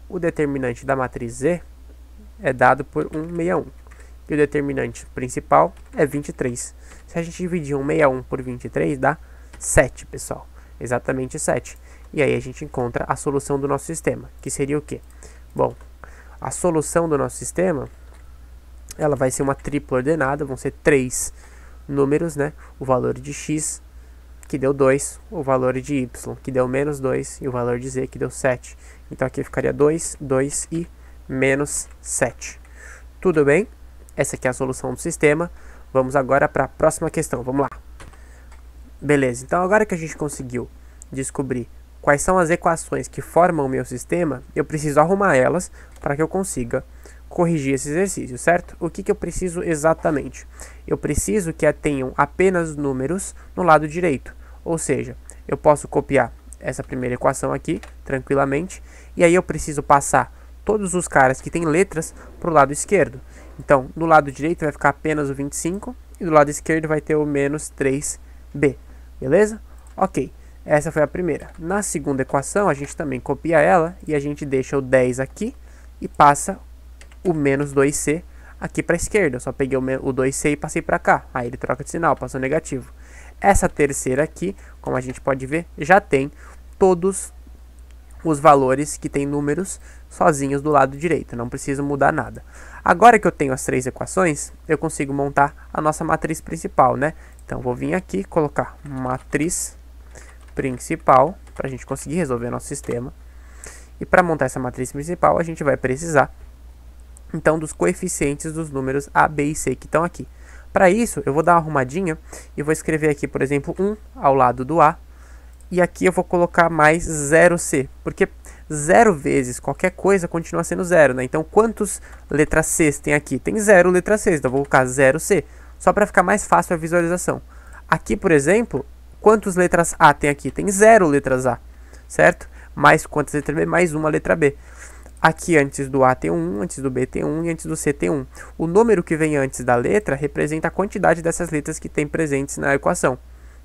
A: O determinante da matriz z é dado por 161. E o determinante principal é 23. Se a gente dividir 161 por 23, dá 7, pessoal. Exatamente 7. E aí a gente encontra a solução do nosso sistema, que seria o quê? Bom, a solução do nosso sistema, ela vai ser uma tripla ordenada, vão ser 3 números, né? O valor de x, que deu 2, o valor de y, que deu menos 2, e o valor de z, que deu 7. Então aqui ficaria 2, 2 e menos 7. Tudo bem? Essa aqui é a solução do sistema. Vamos agora para a próxima questão. Vamos lá. Beleza, então agora que a gente conseguiu descobrir quais são as equações que formam o meu sistema, eu preciso arrumar elas para que eu consiga corrigir esse exercício, certo? O que eu preciso exatamente? Eu preciso que tenham apenas números no lado direito. Ou seja, eu posso copiar essa primeira equação aqui, tranquilamente, e aí eu preciso passar todos os caras que têm letras para o lado esquerdo. Então, do lado direito vai ficar apenas o 25, e do lado esquerdo vai ter o menos 3b. Beleza? Ok, essa foi a primeira. Na segunda equação, a gente também copia ela, e a gente deixa o 10 aqui, e passa o menos 2c aqui para a esquerda. Eu só peguei o 2c e passei para cá. Aí ele troca de sinal, passou negativo. Essa terceira aqui, como a gente pode ver, já tem todos os valores que tem números sozinhos do lado direito. Não preciso mudar nada. Agora que eu tenho as 3 equações, eu consigo montar a nossa matriz principal, né? Então, vou vir aqui e colocar matriz principal, para a gente conseguir resolver nosso sistema. E para montar essa matriz principal, a gente vai precisar então dos coeficientes dos números a, b e c que estão aqui. Para isso, eu vou dar uma arrumadinha e vou escrever aqui, por exemplo, 1 ao lado do a, e aqui eu vou colocar mais 0c, porque 0 vezes qualquer coisa continua sendo 0, né? Então, quantas letras c tem aqui? Tem 0 letras c, então eu vou colocar 0c, só para ficar mais fácil a visualização. Aqui, por exemplo, quantas letras a tem aqui? Tem 0 letras a, certo? Mais quantas letras b? Mais uma letra b. Aqui antes do A tem 1, antes do B tem 1 e antes do C tem 1. O número que vem antes da letra representa a quantidade dessas letras que tem presentes na equação.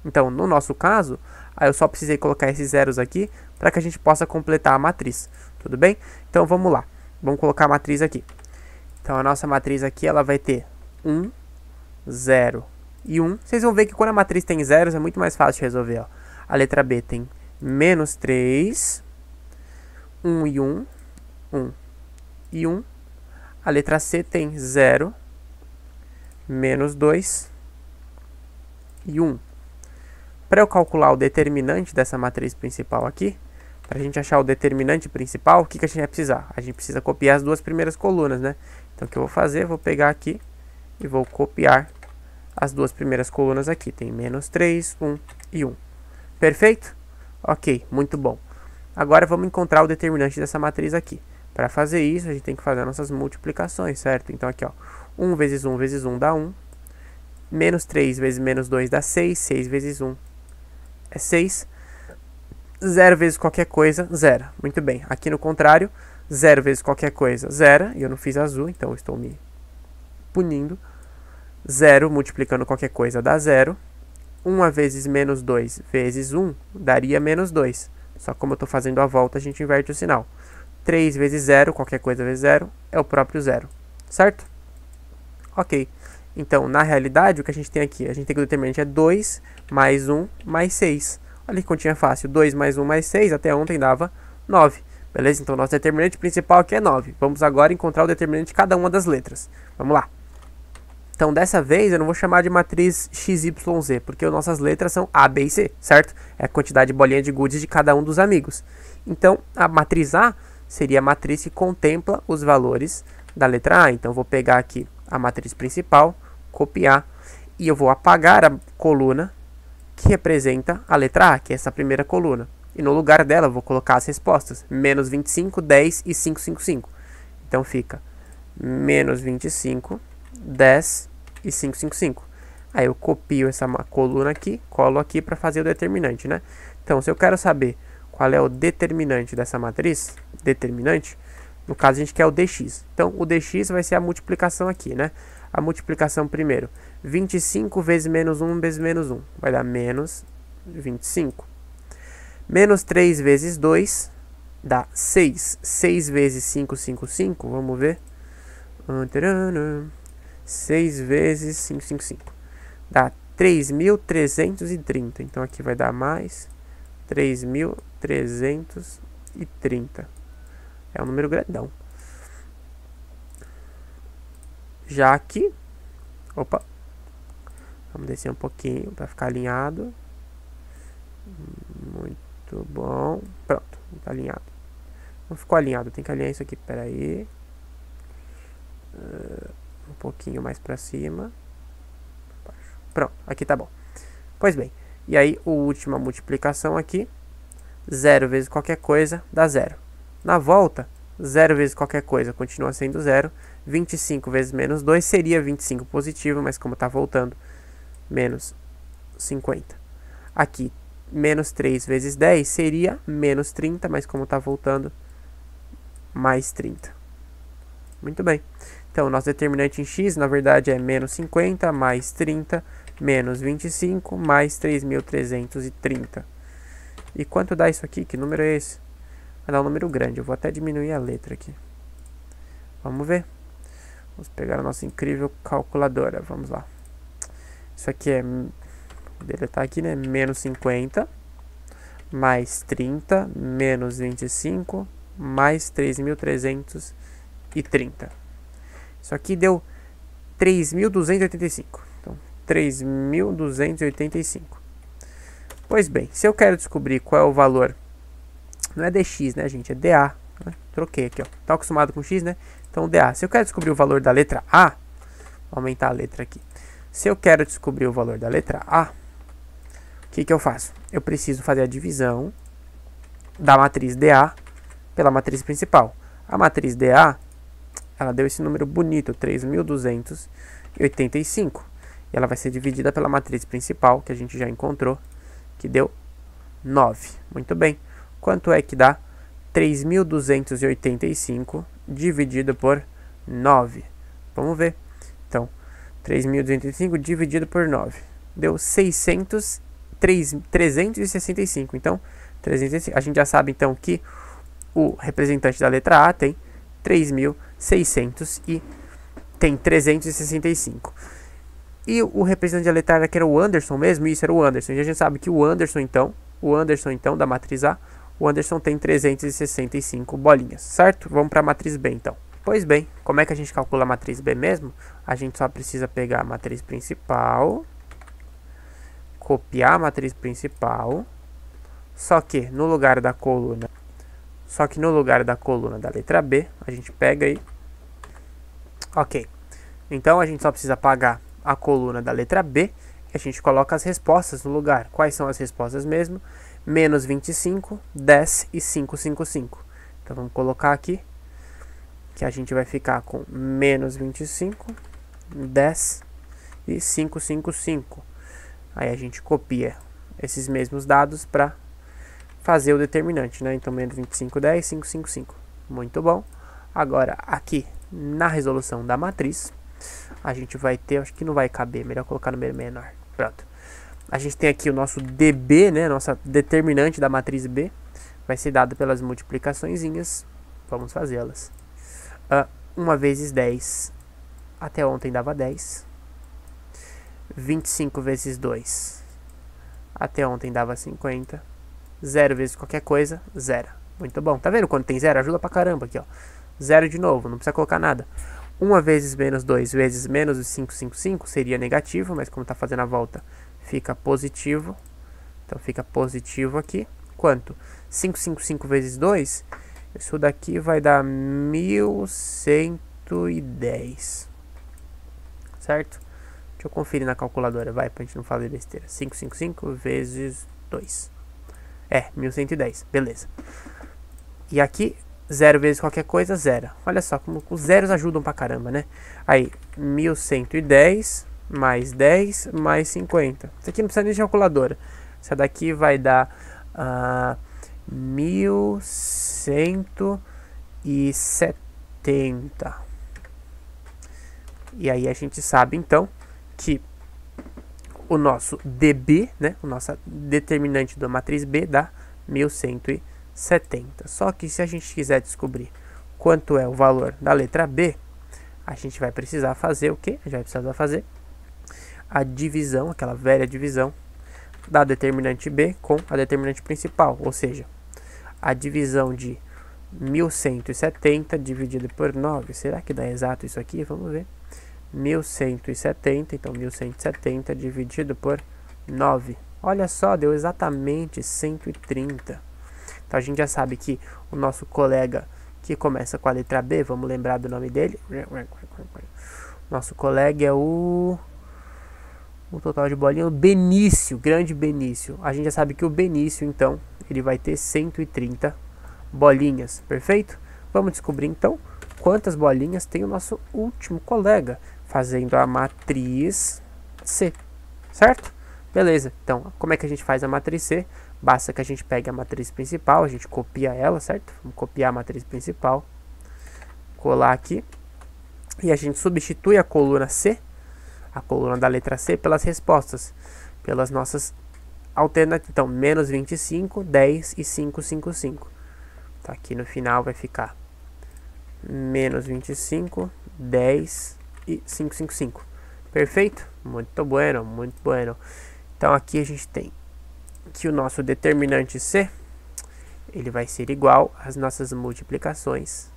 A: Então, no nosso caso, eu só precisei colocar esses zeros aqui para que a gente possa completar a matriz. Tudo bem? Então, vamos lá. Vamos colocar a matriz aqui. Então, a nossa matriz aqui ela vai ter 1, 0 e 1. Vocês vão ver que quando a matriz tem zeros é muito mais fácil de resolver. Ó. A letra B tem menos 3, 1 e 1. 1 e 1. A letra C tem 0, menos 2 e 1. Para eu calcular o determinante dessa matriz principal aqui, Para a gente achar o determinante principal, o que a gente vai precisar? A gente precisa copiar as duas primeiras colunas, né? Então, o que eu vou fazer? Vou pegar aqui e vou copiar as duas primeiras colunas aqui. Tem menos 3, 1 e 1. Perfeito? Ok, muito bom. Agora, vamos encontrar o determinante dessa matriz aqui. Para fazer isso, a gente tem que fazer nossas multiplicações, certo? Então, aqui, ó, 1 vezes 1 vezes 1 dá 1. Menos 3 vezes menos 2 dá 6. 6 vezes 1 é 6. 0 vezes qualquer coisa, 0. Muito bem. Aqui no contrário, 0 vezes qualquer coisa, 0. E eu não fiz azul, então eu estou me punindo. 0 multiplicando qualquer coisa dá 0. 1 vezes menos 2 vezes 1 daria menos 2. Só como eu estou fazendo a volta, a gente inverte o sinal. 3 vezes 0, qualquer coisa vezes 0, é o próprio 0. Certo? Ok. Então, na realidade, o que a gente tem aqui? A gente tem que o determinante é 2 mais 1 mais 6. Olha que continha fácil. 2 mais 1 mais 6, até ontem dava 9. Beleza? Então, nosso determinante principal aqui é 9. Vamos agora encontrar o determinante de cada uma das letras. Vamos lá. Então, dessa vez, eu não vou chamar de matriz XYZ, porque as nossas letras são A, B e C, certo? É a quantidade de bolinha de gudes de cada um dos amigos. Então, a matriz A seria a matriz que contempla os valores da letra A. Então, eu vou pegar aqui a matriz principal, copiar, e eu vou apagar a coluna que representa a letra A, que é essa primeira coluna. E no lugar dela eu vou colocar as respostas, menos 25, 10 e 555. Então fica menos 25, 10 e 555. Aí eu copio essa coluna aqui, colo aqui para fazer o determinante, né? Então, se eu quero saber qual é o determinante dessa matriz, no caso a gente quer o dx. Então, o dx vai ser a multiplicação aqui, né? A multiplicação primeiro, 25 vezes menos 1 vezes menos 1, vai dar menos 25. Menos 3 vezes 2 dá 6. 6 vezes 5, 5, 5, vamos ver. 6 vezes 5, 5, 5. Dá 3.330. Então aqui vai dar mais 3.330. É um número grandão. Já aqui, opa, vamos descer um pouquinho para ficar alinhado. Muito bom. Pronto, está alinhado. Não ficou alinhado, tem que alinhar isso aqui, peraí. Um pouquinho mais para cima. Pronto, aqui tá bom. Pois bem, e aí a última multiplicação aqui, 0 vezes qualquer coisa dá 0. Na volta, 0 vezes qualquer coisa continua sendo 0. 25 vezes menos 2 seria 25 positivo, mas como está voltando, menos 50. Aqui, menos 3 vezes 10 seria menos 30, mas como está voltando, mais 30. Muito bem. Então, o nosso determinante em x, na verdade, é menos 50 mais 30 menos 25 mais 3.330. E quanto dá isso aqui? Que número é esse? Vai dar um número grande. Eu vou até diminuir a letra aqui. Vamos ver. Vamos pegar a nossa incrível calculadora. Vamos lá. Isso aqui é... Vou deletar aqui, né? Menos 50 mais 30 menos 25 mais 3.330. Isso aqui deu 3.285. Então, 3.285. Pois bem, se eu quero descobrir qual é o valor, não é dx, né, gente? É dA. Né? Troquei aqui, ó. Tá acostumado com x, né? Então, dA. Se eu quero descobrir o valor da letra A, vou aumentar a letra aqui. Se eu quero descobrir o valor da letra A, o que eu faço? Eu preciso fazer a divisão da matriz dA pela matriz principal. A matriz dA, ela deu esse número bonito, 3.285. E ela vai ser dividida pela matriz principal, que a gente já encontrou, que deu 9. Muito bem. Quanto é que dá 3.285 dividido por 9? Vamos ver. Então, 3.285 dividido por 9. Deu 365. Então, 365. A gente já sabe, então, que o representante da letra A tem 3.600 e tem 365. E o representante da letra A que era o Anderson mesmo, isso era o Anderson. E a gente sabe que o Anderson, então, da matriz A, o Anderson tem 365 bolinhas, certo? Vamos para a matriz B, então. Pois bem, como é que a gente calcula a matriz B mesmo? A gente só precisa pegar a matriz principal, copiar a matriz principal, só que no lugar da coluna Só que no lugar da coluna da letra B, a gente pega aí. Ok. Então, a gente só precisa apagar a coluna da letra B e a gente coloca as respostas no lugar. Quais são as respostas mesmo? Menos 25, 10 e 555. Então, vamos colocar aqui que a gente vai ficar com menos 25, 10 e 555. Aí a gente copia esses mesmos dados para fazer o determinante, né? Então, menos 25, 10, 555. Muito bom. Agora, aqui na resolução da matriz, a gente vai ter, acho que não vai caber, melhor colocar número menor. Pronto. A gente tem aqui o nosso DB, né? Nossa determinante da matriz B. Vai ser dado pelas multiplicaçõezinhas. Vamos fazê-las. 1 vezes 10. Até ontem dava 10. 25 vezes 2. Até ontem dava 50. 0 vezes qualquer coisa, 0. Muito bom. Tá vendo quando tem 0? Ajuda pra caramba aqui, ó. 0 de novo, não precisa colocar nada. 1 vezes menos 2 vezes menos 555 seria negativo, mas como está fazendo a volta, fica positivo. Então, fica positivo aqui. Quanto? 555 vezes 2, isso daqui vai dar 1110. Certo? Deixa eu conferir na calculadora, vai, pra gente não fazer besteira. 555 vezes 2. 1110, beleza. E aqui, 0 vezes qualquer coisa, 0. Olha só como os zeros ajudam pra caramba, né? Aí, 1110 mais 10 mais 50. Isso aqui não precisa nem de calculadora. Essa daqui vai dar 1170. E aí a gente sabe, então, que o nosso DB, né, o nosso determinante da matriz B dá 1170. Só que se a gente quiser descobrir quanto é o valor da letra B, a gente vai precisar fazer o quê? A gente vai precisar fazer a divisão, aquela velha divisão da determinante B com a determinante principal, ou seja, a divisão de 1170 dividido por 9. Será que dá exato isso aqui? Vamos ver. 1170, então 1170 dividido por 9. Olha só, deu exatamente 130. Então a gente já sabe que o nosso colega que começa com a letra B, vamos lembrar do nome dele. Nosso colega é o total de bolinha, o Benício, grande Benício. A gente já sabe que o Benício, então, ele vai ter 130 bolinhas, perfeito? Vamos descobrir, então, quantas bolinhas tem o nosso último colega, fazendo a matriz C, certo? Beleza, então, como é que a gente faz a matriz C? Basta que a gente pegue a matriz principal, a gente copia ela, certo? Vamos copiar a matriz principal, colar aqui, e a gente substitui a coluna C, a coluna da letra C, pelas respostas, pelas nossas alternativas. Então, menos 25, 10 e 555. Então, aqui no final vai ficar menos 25, 10 e 555. Perfeito? Muito bueno, muito bueno. Então, aqui a gente tem que o nosso determinante C, ele vai ser igual às nossas multiplicações.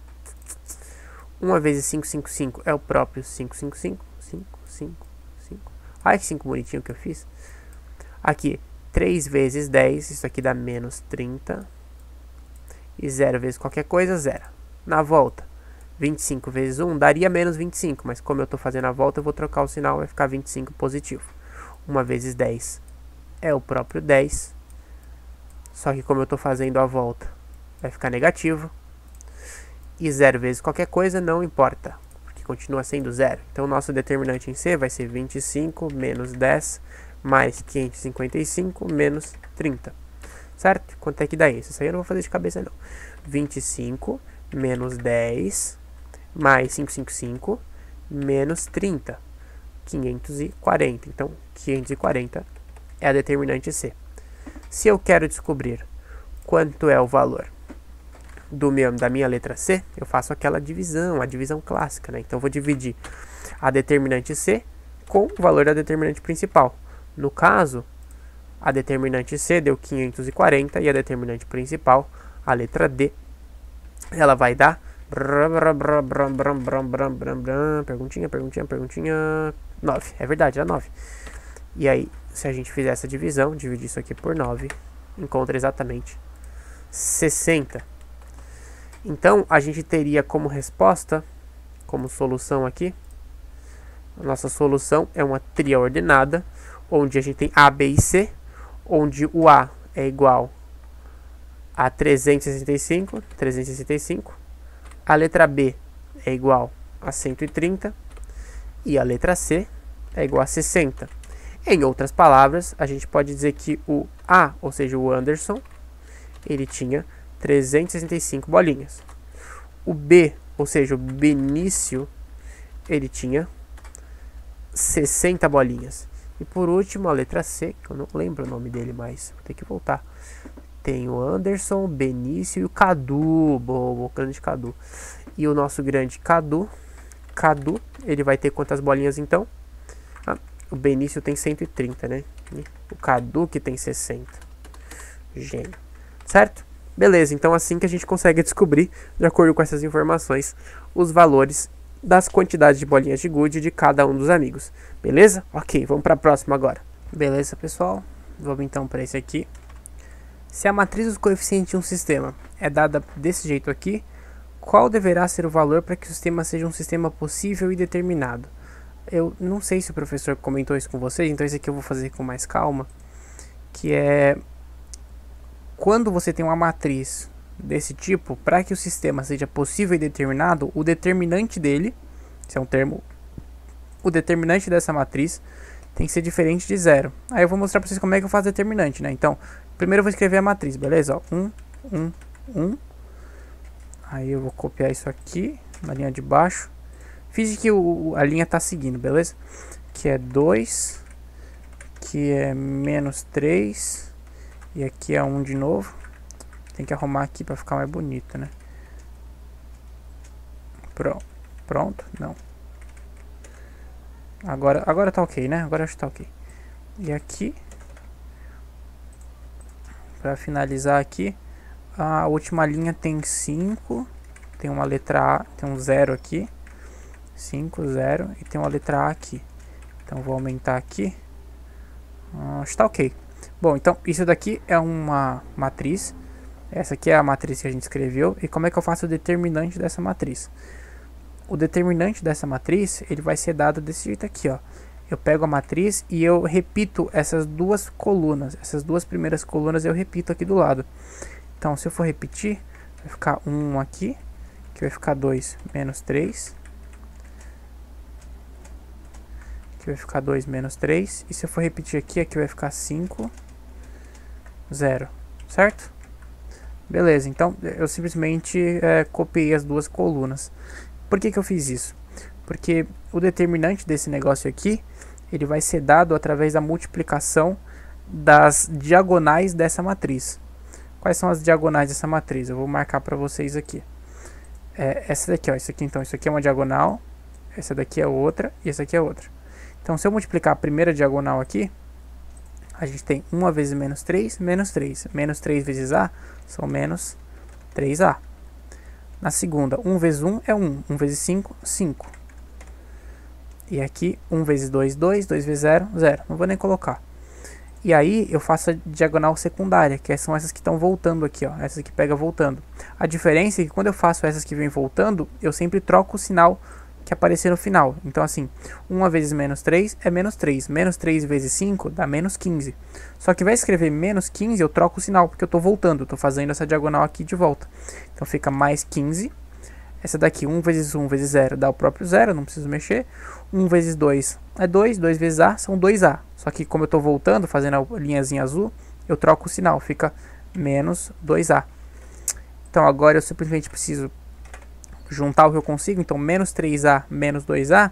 A: 1 vezes 555 é o próprio 555. 5, 5, 5. Olha que 5 bonitinho que eu fiz. Aqui, 3 vezes 10, isso aqui dá menos 30. E 0 vezes qualquer coisa, 0. Na volta, 25 vezes 1 daria menos 25, mas como eu estou fazendo a volta, eu vou trocar o sinal, vai ficar 25 positivo. 1 vezes 10 é o próprio 10. Só que como eu estou fazendo a volta, vai ficar negativo. E 0 vezes qualquer coisa não importa, porque continua sendo 0. Então, o nosso determinante em C vai ser 25 menos 10 mais 555 menos 30. Certo? Quanto é que dá isso? Isso aí eu não vou fazer de cabeça, não. 25 menos 10 mais 555 menos 30. 540. Então, 540 é a determinante C. Se eu quero descobrir quanto é o valor da minha letra C, eu faço aquela divisão, a divisão clássica, né? Então, eu vou dividir a determinante C com o valor da determinante principal. No caso, a determinante C deu 540 e a determinante principal, a letra D, ela vai dar perguntinha, 9. É verdade, dá 9. E aí, se a gente fizer essa divisão, dividir isso aqui por 9, encontra exatamente 60. Então, a gente teria como resposta, como solução aqui, a nossa solução é uma tria ordenada, onde a gente tem A, B e C, onde o A é igual a 365, a letra B é igual a 130 e a letra C é igual a 60. Em outras palavras, a gente pode dizer que o A, ou seja, o Anderson, ele tinha 365 bolinhas. O B, ou seja, o Benício, ele tinha 60 bolinhas. E por último, a letra C, que eu não lembro o nome dele mais, vou ter que voltar. Tem o Anderson, o Benício e o Cadu, o grande Cadu. E o nosso grande Cadu, ele vai ter quantas bolinhas então? O Benício tem 130, né? E o Cadu que tem 60. Gênio. Certo? Beleza, então assim que a gente consegue descobrir, de acordo com essas informações, os valores das quantidades de bolinhas de gude de cada um dos amigos. Beleza? Ok, vamos para a próxima agora. Beleza, pessoal? Vamos então para esse aqui. Se a matriz dos coeficientes de um sistema é dada desse jeito aqui, qual deverá ser o valor para que o sistema seja um sistema possível e determinado? Eu não sei se o professor comentou isso com vocês, então esse aqui eu vou fazer com mais calma, que é quando você tem uma matriz desse tipo, para que o sistema seja possível e determinado, o determinante dele, esse é um termo, o determinante dessa matriz tem que ser diferente de zero. Aí eu vou mostrar para vocês como é que eu faço determinante, né? Então, primeiro eu vou escrever a matriz, beleza? Ó, 1. Aí eu vou copiar isso aqui na linha de baixo. Finge que a linha tá seguindo, beleza? Que é 2, que é menos 3, e aqui é 1 de novo. Tem que arrumar aqui para ficar mais bonito, né? Pronto, não. Agora tá ok, né? Agora acho que tá ok. E aqui, para finalizar aqui, a última linha tem 5, tem uma letra A, tem um 0 aqui, 5, 0, e tem uma letra A aqui. Então vou aumentar aqui. Acho que tá ok. Bom, então isso daqui é uma matriz. Essa aqui é a matriz que a gente escreveu. E como é que eu faço o determinante dessa matriz? O determinante dessa matriz, ele vai ser dado desse jeito aqui, ó. Eu pego a matriz e eu repito essas duas colunas. Essas duas primeiras colunas eu repito aqui do lado. Então, se eu for repetir, vai ficar 1 aqui, que vai ficar 2 menos 3. Aqui vai ficar 2 menos 3. E se eu for repetir aqui, aqui vai ficar 5, 0. Certo? Beleza, então eu simplesmente copiei as duas colunas. Por que eu fiz isso? Porque o determinante desse negócio aqui, ele vai ser dado através da multiplicação das diagonais dessa matriz. Quais são as diagonais dessa matriz? Eu vou marcar para vocês aqui. Essa daqui, ó, isso aqui é uma diagonal, essa daqui é outra e essa aqui é outra. Então, se eu multiplicar a primeira diagonal aqui, a gente tem 1 vezes menos 3, menos 3. Menos 3 vezes A são menos 3A. Na segunda, 1 vezes 1 é 1. 1 vezes 5, 5. E aqui, 1 vezes 2, 2. 2 vezes 0, 0. Não vou nem colocar. E aí, eu faço a diagonal secundária, que são essas que estão voltando aqui, ó. Essas que pega voltando. A diferença é que quando eu faço essas que vêm voltando, eu sempre troco o sinal que aparecer no final. Então assim, 1 vezes menos 3 é menos 3. Menos 3 vezes 5 dá menos 15. Só que vai escrever menos 15, eu troco o sinal, porque eu estou voltando. Eu estou fazendo essa diagonal aqui de volta. Então fica mais 15. Essa daqui, 1 vezes 1 vezes 0 dá o próprio 0, não preciso mexer. 1 vezes 2 é 2. 2 vezes A são 2A. Só que como eu estou voltando, fazendo a linhazinha azul, eu troco o sinal. Fica menos 2A. Então agora eu simplesmente preciso juntar o que eu consigo, então menos 3A menos 2A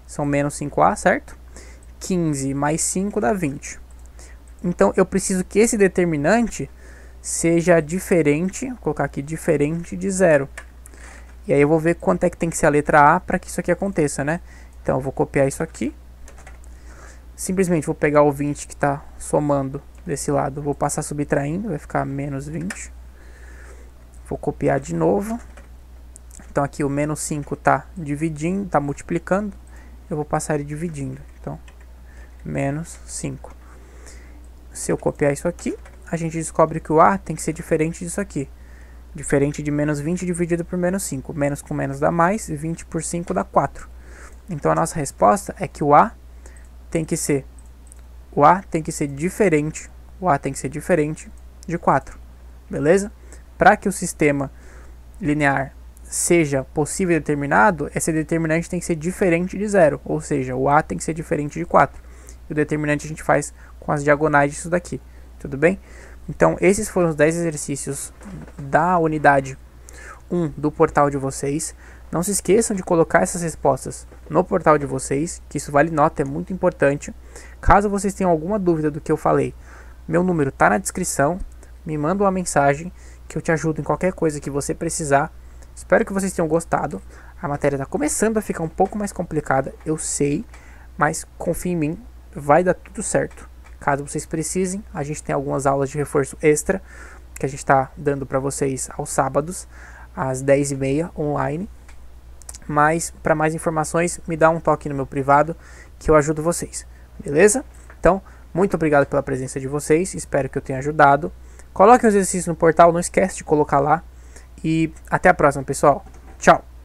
A: são menos 5A, certo? 15 mais 5 dá 20. Então eu preciso que esse determinante seja diferente, vou colocar aqui diferente de 0. E aí eu vou ver quanto é que tem que ser a letra A para que isso aqui aconteça, né? Então eu vou copiar isso aqui. Simplesmente vou pegar o 20 que está somando desse lado, vou passar subtraindo, vai ficar menos 20. Vou copiar de novo. Então aqui o menos 5 está dividindo, está multiplicando. Eu vou passar ele dividindo. Então, menos 5. Se eu copiar isso aqui, a gente descobre que o A tem que ser diferente disso aqui. Diferente de menos 20 dividido por menos 5. Menos com menos dá mais, 20 por 5 dá 4. Então a nossa resposta é que o A tem que ser diferente, de 4. Beleza? Para que o sistema linear seja possível e determinado, esse determinante tem que ser diferente de 0. Ou seja, o A tem que ser diferente de 4. E o determinante a gente faz com as diagonais disso daqui. Tudo bem? Então, esses foram os 10 exercícios da unidade 1 do portal de vocês. Não se esqueçam de colocar essas respostas no portal de vocês, que isso vale nota, é muito importante. Caso vocês tenham alguma dúvida do que eu falei, meu número está na descrição. Me manda uma mensagem que eu te ajudo em qualquer coisa que você precisar. Espero que vocês tenham gostado. A matéria está começando a ficar um pouco mais complicada, eu sei, mas confie em mim, vai dar tudo certo. Caso vocês precisem, a gente tem algumas aulas de reforço extra que a gente está dando para vocês aos sábados, às 10h30 online. Mas para mais informações, me dá um toque no meu privado que eu ajudo vocês, beleza? Então, muito obrigado pela presença de vocês, espero que eu tenha ajudado. Coloquem os exercícios no portal, não esquece de colocar lá. E até a próxima, pessoal. Tchau!